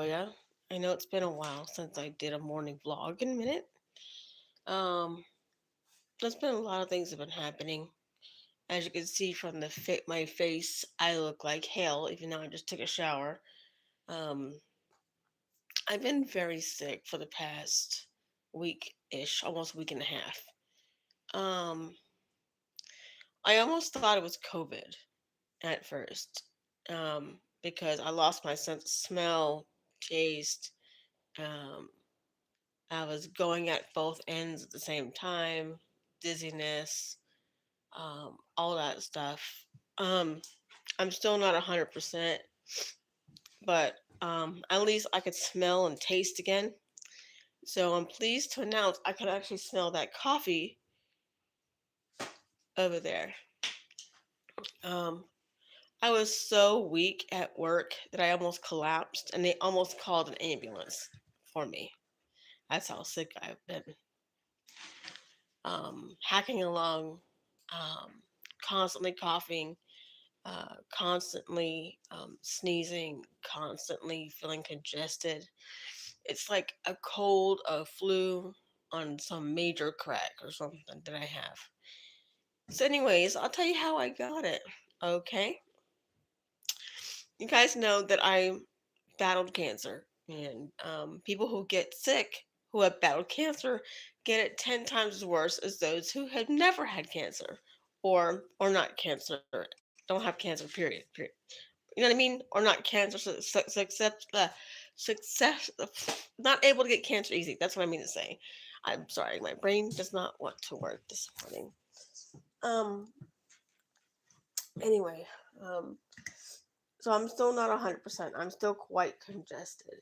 Lishajoya. I know it's been a while since I did a morning vlog in a minute. Um, there's been a lot of things that have been happening. As you can see from my face, I look like hell, even though I just took a shower. Um, I've been very sick for the past week-ish, almost week and a half. Um, I almost thought it was COVID at first, because I lost my sense of smell, taste. Um, I was going at both ends at the same time, dizziness, all that stuff. Um, I'm still not 100%, but at least I could smell and taste again. So I'm pleased to announce I could actually smell that coffee over there. Um, I was so weak at work that I almost collapsed, and they almost called an ambulance for me. That's how sick I've been. Hacking along, um, constantly coughing, constantly sneezing, constantly feeling congested. It's like a cold, a flu on some major crack or something that I have. So, anyways, I'll tell you how I got it. Okay. You guys know that I battled cancer, and people who get sick who have battled cancer get it 10 times as worse as those who have never had cancer or not cancer, don't have cancer, period. You know what I mean? Or not cancer, success, not able to get cancer easy. That's what I mean to say. I'm sorry, my brain does not want to work this morning. Um, anyway, um, so I'm still not 100%. I'm still quite congested.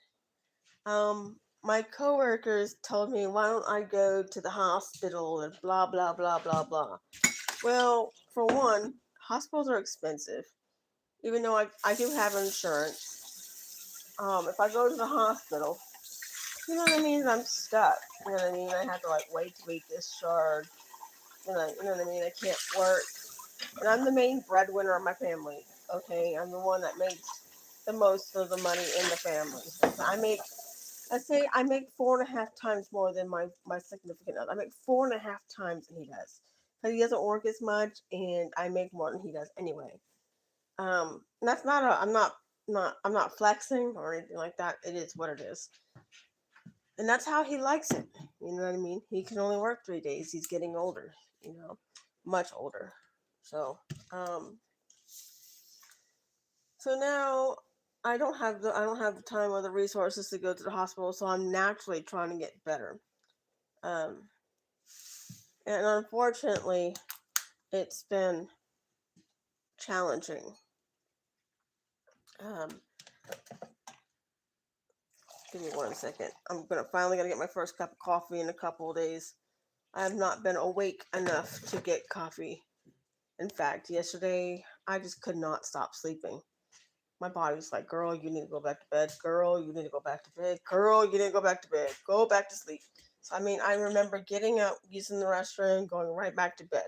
My coworkers told me, why don't I go to the hospital and blah, blah, blah, blah, blah. Well, for one, hospitals are expensive, even though I do have insurance. If I go to the hospital, you know what I mean? I'm stuck. You know what I mean? I have to like wait to be discharged. You know what I mean? I can't work. And I'm the main breadwinner of my family. Okay, I'm the one that makes the most of the money in the family. Let's say I make 4.5 times more than my significant other. I make 4.5 times than he does. Because he doesn't work as much and I make more than he does anyway. That's not a I'm not flexing or anything like that. It is what it is. And that's how he likes it. You know what I mean? He can only work 3 days. He's getting older, you know, much older. So, um, so now I don't have the time or the resources to go to the hospital. So I'm naturally trying to get better. Um, and unfortunately, it's been challenging. Um, give me 1 second. I'm gonna get my first cup of coffee in a couple of days. I have not been awake enough to get coffee. In fact, yesterday I just could not stop sleeping. My body was like, girl, you need to go back to bed. Girl, you need to go back to bed. Girl, you need to go back to bed. Go back to sleep. So, I mean, I remember getting up, using the restroom, going right back to bed.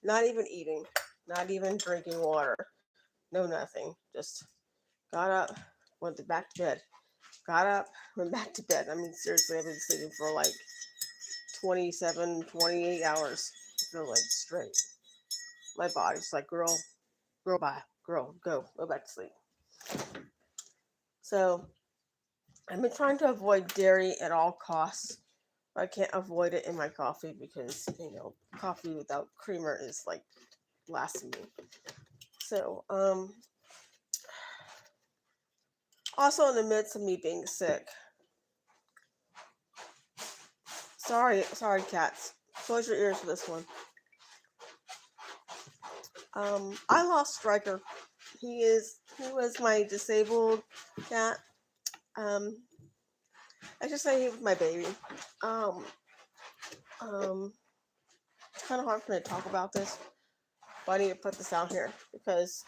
Not even eating, not even drinking water. No, nothing. Just got up, back to bed. Got up, went back to bed. I mean, seriously, I've been sleeping for like 27, 28 hours. I feel like straight. My body's like, girl, bye. Girl, go back to sleep. So I've been trying to avoid dairy at all costs. I can't avoid it in my coffee because, coffee without creamer is like blasphemy. So, also in the midst of me being sick. Sorry, cats. Close your ears for this one. I lost Striker. He was my disabled cat. Um, I should say he was my baby. Um, it's kind of hard for me to talk about this, but I need to put this out here because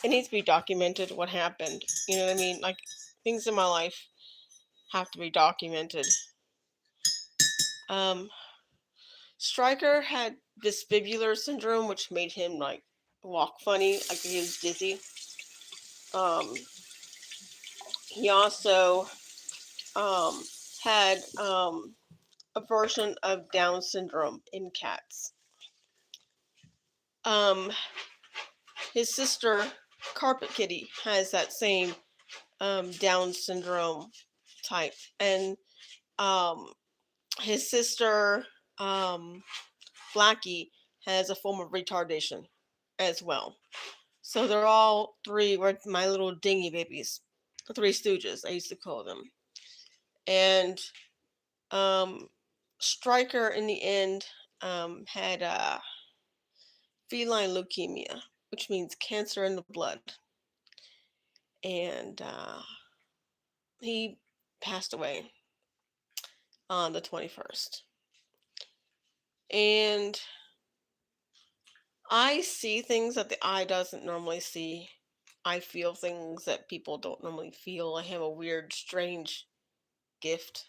it needs to be documented what happened. You know what I mean? Like, things in my life have to be documented. Um, Stryker had vestibular syndrome, which made him like walk funny, like he was dizzy. Um, he also had a version of Down syndrome in cats. His sister, Carpet Kitty, has that same Down syndrome type, and his sister, Blackie, has a form of retardation as well. So they're all three were my little dingy babies, the Three Stooges, I used to call them. And Stryker, in the end, had feline leukemia, which means cancer in the blood. And he passed away on the 21st. And I see things that the eye doesn't normally see. I feel things that people don't normally feel. I have a weird, strange gift.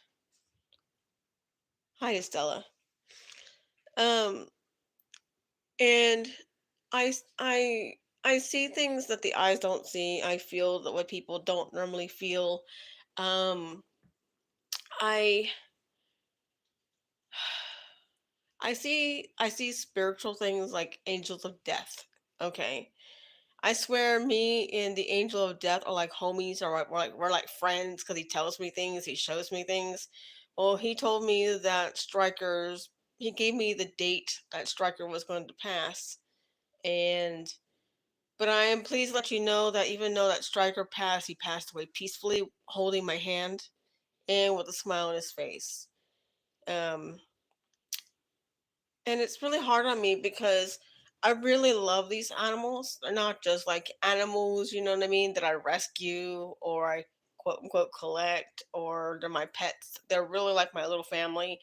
Hi, Estella. Um, and I, I, I see things that the eyes don't see. I feel that what people don't normally feel. Um, I, I see spiritual things like angels of death. Okay, I swear, me and the angel of death are like homies, or we're like friends because he tells me things, he shows me things. Well, he told me that he gave me the date that Stryker was going to pass, and but I am pleased to let you know that even though that Stryker passed, he passed away peacefully, holding my hand and with a smile on his face. Um, and it's really hard on me because I really love these animals. They're not just like animals, you know what I mean, that I rescue or I quote unquote collect, or they're my pets. They're really like my little family.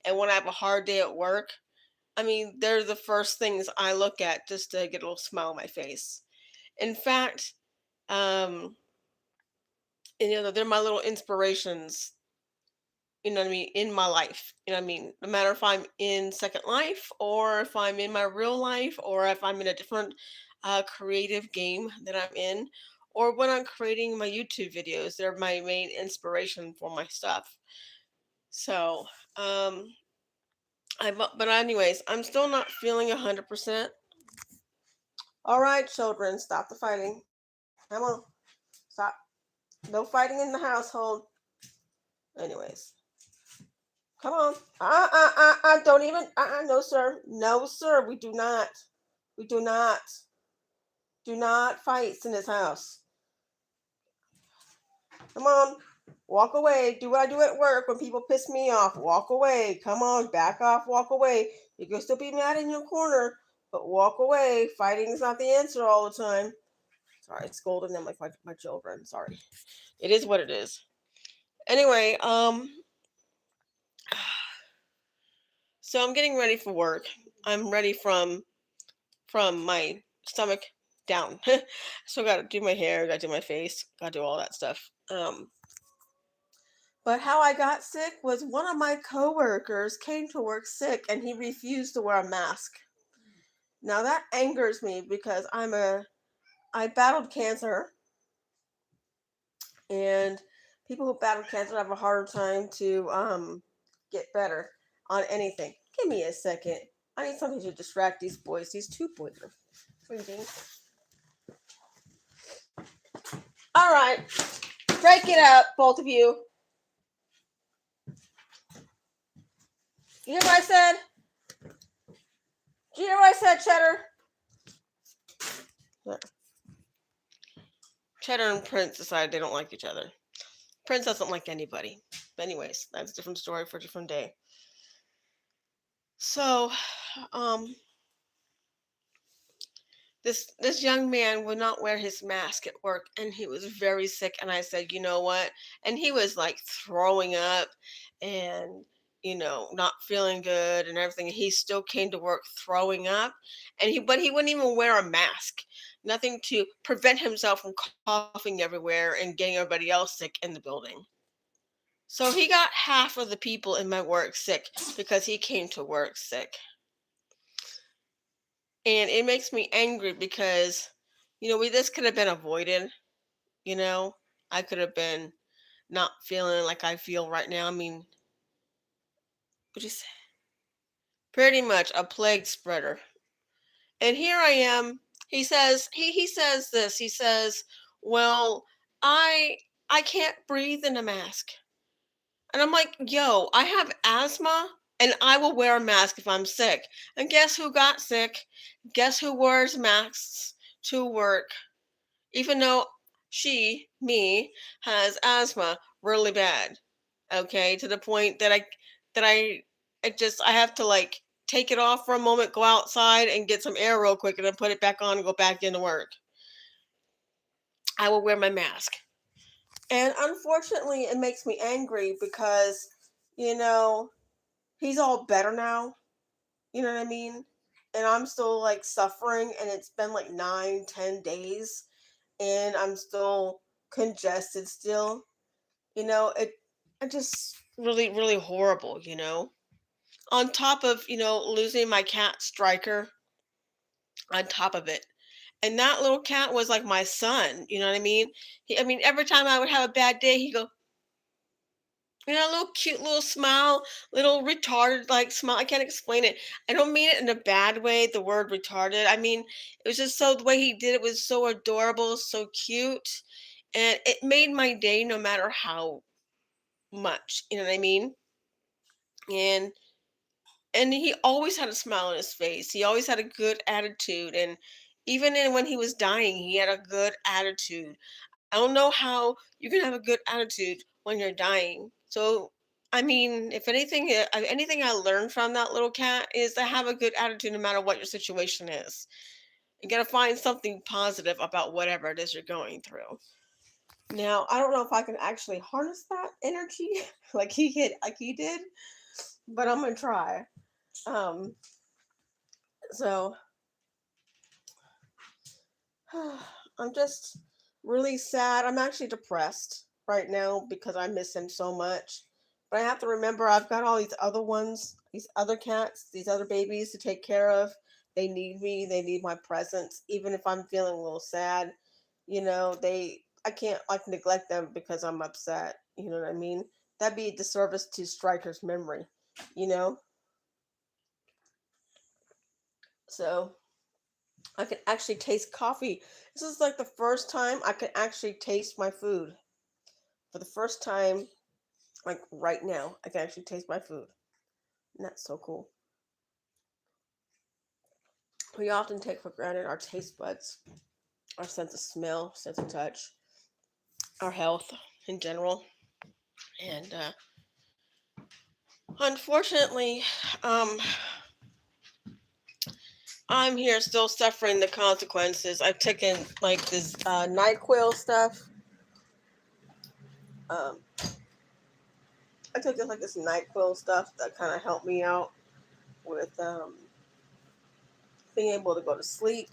And when I have a hard day at work, I mean, they're the first things I look at just to get a little smile on my face. In fact, um, they're my little inspirations, you know what I mean, in my life. You know what I mean? No matter if I'm in Second Life or if I'm in my real life or if I'm in a different creative game that I'm in, or when I'm creating my YouTube videos, they're my main inspiration for my stuff. So, but anyways, I'm still not feeling 100%. All right, children, stop the fighting. Come on, stop. No fighting in the household. Anyways. Come on. Don't even. No, sir. No, sir. We do not. We do not. Do not fight in this house. Come on. Walk away. Do what I do at work when people piss me off. Walk away. Come on. Back off. Walk away. You can still be mad in your corner, but walk away. Fighting is not the answer all the time. Sorry, scolding them like my children. Sorry. It is what it is. Anyway, so I'm getting ready for work. I'm ready from my stomach down. So got to do my hair, got to do my face, got to do all that stuff. But how I got sick was one of my coworkers came to work sick and he refused to wear a mask. Now that angers me because I battled cancer, and people who battle cancer have a harder time to get better on anything. Give me a second. I need something to distract these boys. These two boys are freaking. All right, break it up, both of you. You hear what I said? Did you hear what I said, Cheddar? Yeah. Cheddar and Prince decided they don't like each other. Prince doesn't like anybody. But anyways, that's a different story for a different day. So, this young man would not wear his mask at work, and he was very sick. And I said, you know what? And he was like throwing up and not feeling good and everything. He still came to work throwing up, but he wouldn't even wear a mask, nothing to prevent himself from coughing everywhere and getting everybody else sick in the building. So he got half of the people in my work sick because he came to work sick. And it makes me angry because, this could have been avoided. I could have been not feeling like I feel right now. I mean, just pretty much a plague spreader. And here I am. He says this. He says, "Well, I I can't breathe in a mask." And I'm like, "Yo, I have asthma and I will wear a mask if I'm sick." And guess who got sick? Guess who wears masks to work? Even though me, has asthma really bad. Okay, to the point that that I I have to like take it off for a moment, go outside and get some air real quick and then put it back on and go back into work. I will wear my mask. And unfortunately, it makes me angry because, you know, he's all better now. You know what I mean? And I'm still like suffering, and it's been like 9, 10 days, and I'm still congested still. It just really, really horrible, On top of, losing my cat Striker on top of it. And that little cat was like my son, you know what I mean? Every time I would have a bad day, he'd go, a little cute little smile, little retarded like smile. I can't explain it. I don't mean it in a bad way, the word retarded. It was just so the way he did it was so adorable, so cute. And it made my day no matter how much, you know what I mean? And he always had a smile on his face. He always had a good attitude, and even when he was dying, he had a good attitude. I don't know how you can have a good attitude when you're dying. So, if anything, anything I learned from that little cat is to have a good attitude no matter what your situation is. You got to find something positive about whatever it is you're going through. Now, I don't know if I can actually harness that energy like he did, but I'm gonna try. Um, so I'm just really sad. I'm actually depressed right now because I miss him so much. But I have to remember I've got all these other ones, these other cats, these other babies to take care of. They need me. They need my presence. Even if I'm feeling a little sad, I can't like neglect them because I'm upset. You know what I mean? That'd be a disservice to Striker's memory, you know? So I can actually taste coffee. This is like the first time I can actually taste my food. For the first time, like right now, I can actually taste my food. And that's so cool. We often take for granted our taste buds, our sense of smell, sense of touch, our health in general. And unfortunately, um, I'm here still suffering the consequences. I've taken like this NyQuil stuff. Um, I took this like this NyQuil stuff that kind of helped me out with being able to go to sleep,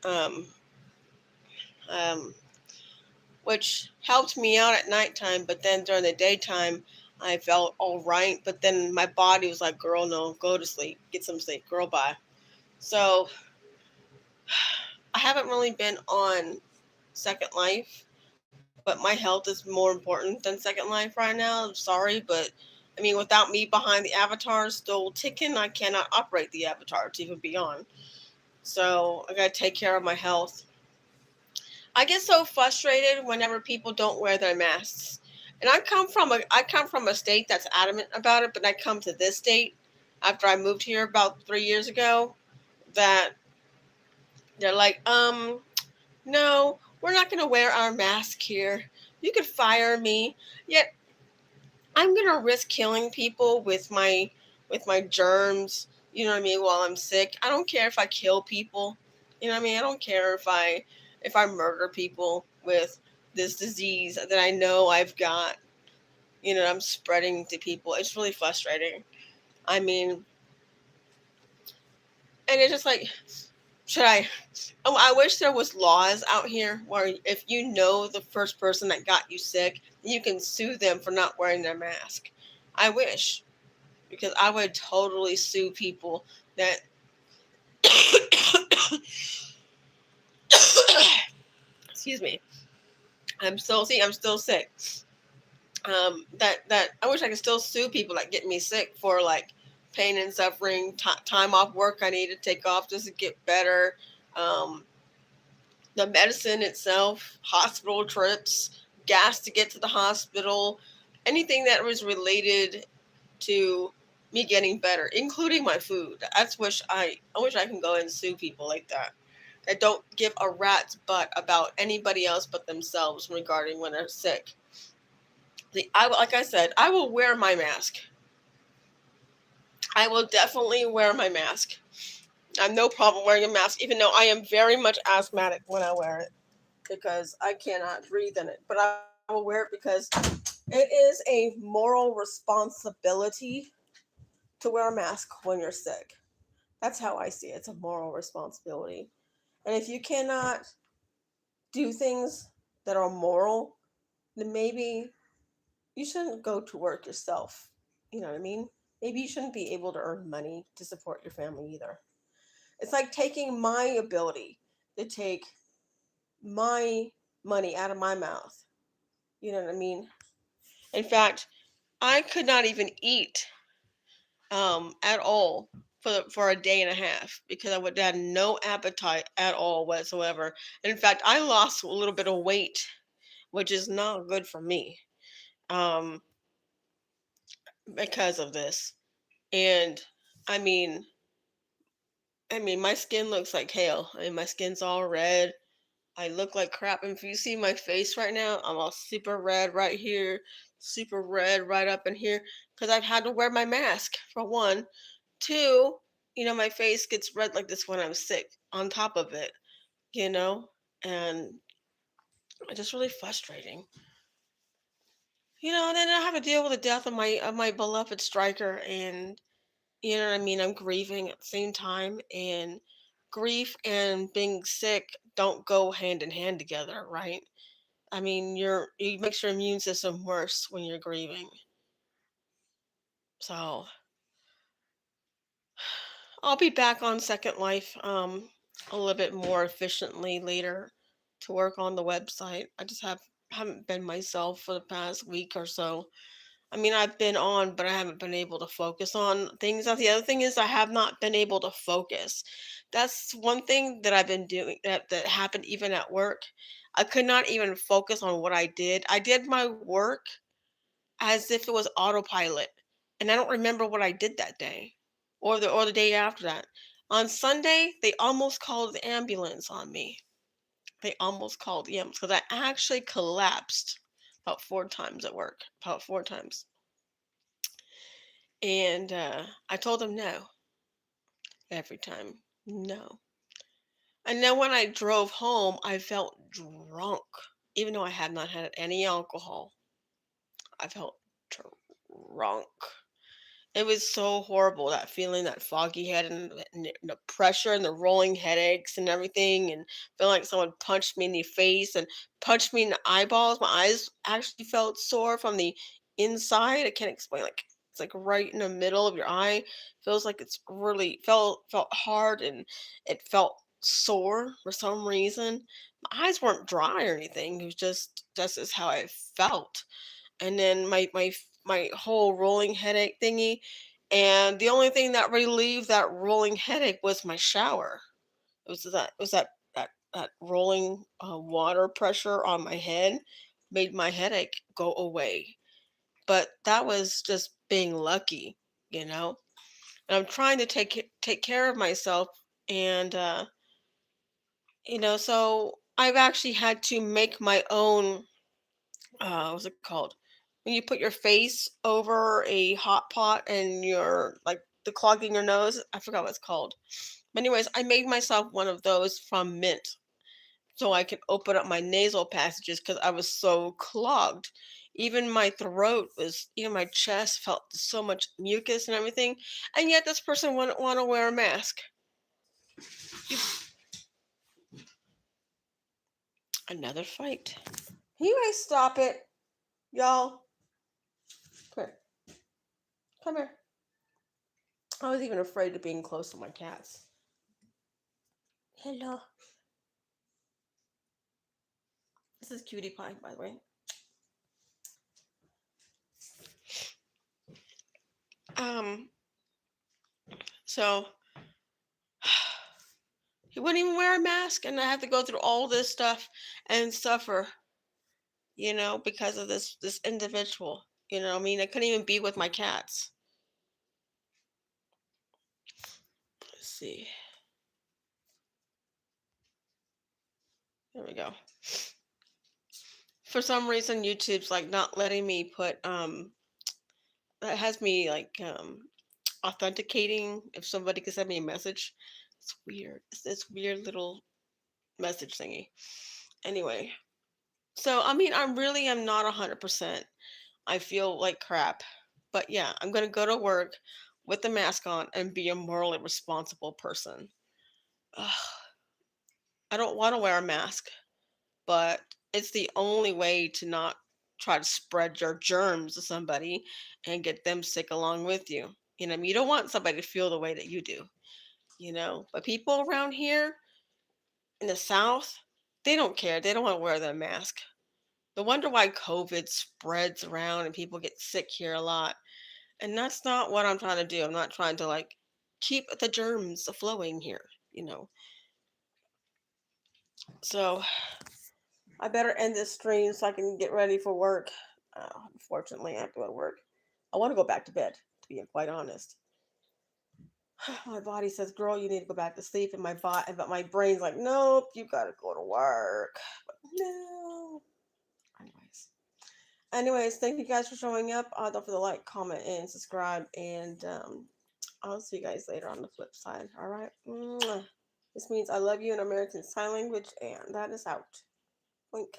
um, um, which helped me out at nighttime. But then during the daytime, I felt all right. But then my body was like, "Girl, no, go to sleep, get some sleep, girl, bye." So I haven't really been on Second Life, but my health is more important than Second Life right now. I'm sorry, but without me behind the avatar still ticking, I cannot operate the avatar to even be on. So I gotta take care of my health. I get so frustrated whenever people don't wear their masks. And I come from a state that's adamant about it, but I come to this state after I moved here about 3 years ago that they're like, no, we're not gonna wear our mask here. You could fire me. Yet I'm gonna risk killing people with my germs, you know what I mean, while I'm sick. I don't care if I kill people. You know what I mean? I don't care if I murder people with this disease that I know I've got, I'm spreading to people. It's really frustrating. I mean, and it's just like, should I I wish there was laws out here where if you know the first person that got you sick, you can sue them for not wearing their mask. I wish, because I would totally sue people that excuse me. I'm still sick. That I wish I could still sue people that get me sick for like pain and suffering, time off work I need to take off just to get better, um, the medicine itself, hospital trips, gas to get to the hospital, anything that was related to me getting better, including my food. I wish I can go and sue people like that don't give a rat's butt about anybody else but themselves regarding when they're sick. Like I said, I will wear my mask. I will definitely wear my mask. I have no problem wearing a mask, even though I am very much asthmatic when I wear it because I cannot breathe in it. But I will wear it because it is a moral responsibility to wear a mask when you're sick. That's how I see it. It's a moral responsibility. And if you cannot do things that are moral, then maybe you shouldn't go to work yourself. You know what I mean? Maybe you shouldn't be able to earn money to support your family either. It's like taking my ability to take my money out of my mouth. You know what I mean? In fact, I could not even eat at all for a day and a half because I would have no appetite at all whatsoever. And in fact, I lost a little bit of weight, which is not good for me, um, because of this. And I mean, my skin looks like hell. I mean, my skin's all red. I look like crap. And if you see my face right now, I'm all super red right here, super red right up in here, because I've had to wear my mask for one. Two, my face gets red like this when I'm sick. On top of it, and it's just really frustrating. And then I have to deal with the death of my beloved striker, and you know what I mean. I'm grieving at the same time, and grief and being sick don't go hand in hand together, right? I mean, it makes your immune system worse when you're grieving. So I'll be back on Second Life a little bit more efficiently later to work on the website. I just haven't been myself for the past week or so. I mean, I've been on, but I haven't been able to focus on things. Now, the other thing is I have not been able to focus. That's one thing that I've been doing that happened even at work. I could not even focus on what I did. I did my work as if it was autopilot, and I don't remember what I did that day or the day after that. On Sunday, they almost called the ambulance on me. They almost called the ambulance because I actually collapsed about 4 times at work, about 4 times. And I told them no every time. No. And then when I drove home, I felt drunk. Even though I had not had any alcohol, I felt drunk. It was so horrible, that feeling, that foggy head and the pressure and the rolling headaches and everything, and feeling like someone punched me in the face and punched me in the eyeballs. My eyes actually felt sore from the inside. I can't explain. Like it's like right in the middle of your eye. Feels like it's really felt hard, and it felt sore for some reason. My eyes weren't dry or anything. It was just that's just how I felt. And then my whole rolling headache thingy, and the only thing that relieved that rolling headache was my shower. It was that rolling water pressure on my head made my headache go away. But that was just being lucky, you know. And I'm trying to take care of myself, and so I've actually had to make my own what's it called? When you put your face over a hot pot and you're like the clogging your nose. I forgot what it's called. But anyways, I made myself one of those from mint so I can open up my nasal passages because I was so clogged. Even my throat was, my chest felt so much mucus and everything. And yet this person wouldn't want to wear a mask. Another fight. Can you guys stop it? Y'all. Come here. Come here. I was even afraid of being close to my cats. Hello. This is Cutie Pie, by the way. Um, so he wouldn't even wear a mask, and I have to go through all this stuff and suffer, because of this individual. I mean, I couldn't even be with my cats. Let's see. There we go. For some reason, YouTube's like not letting me put it has me like authenticating if somebody can send me a message. It's weird. It's this weird little message thingy. Anyway, so I mean, I'm not 100%. I feel like crap, but yeah, I'm gonna go to work with the mask on and be a morally responsible person. Ugh, I don't want to wear a mask, but it's the only way to not try to spread your germs to somebody and get them sick along with you. I mean, you don't want somebody to feel the way that you do. But people around here in the South, they don't care. They don't want to wear their mask. No wonder why COVID spreads around and people get sick here a lot. And that's not what I'm trying to do. I'm not trying to like keep the germs flowing here, you know. So I better end this stream so I can get ready for work. Unfortunately, I have to go to work. I want to go back to bed, to be quite honest. My body says, "Girl, you need to go back to sleep," and but my brain's like, "Nope, you gotta go to work." But no. Anyways, thank you guys for showing up. Don't forget to like, comment, and subscribe. And I'll see you guys later on the flip side. All right. Mwah. This means I love you in American Sign Language, and that is out. Wink.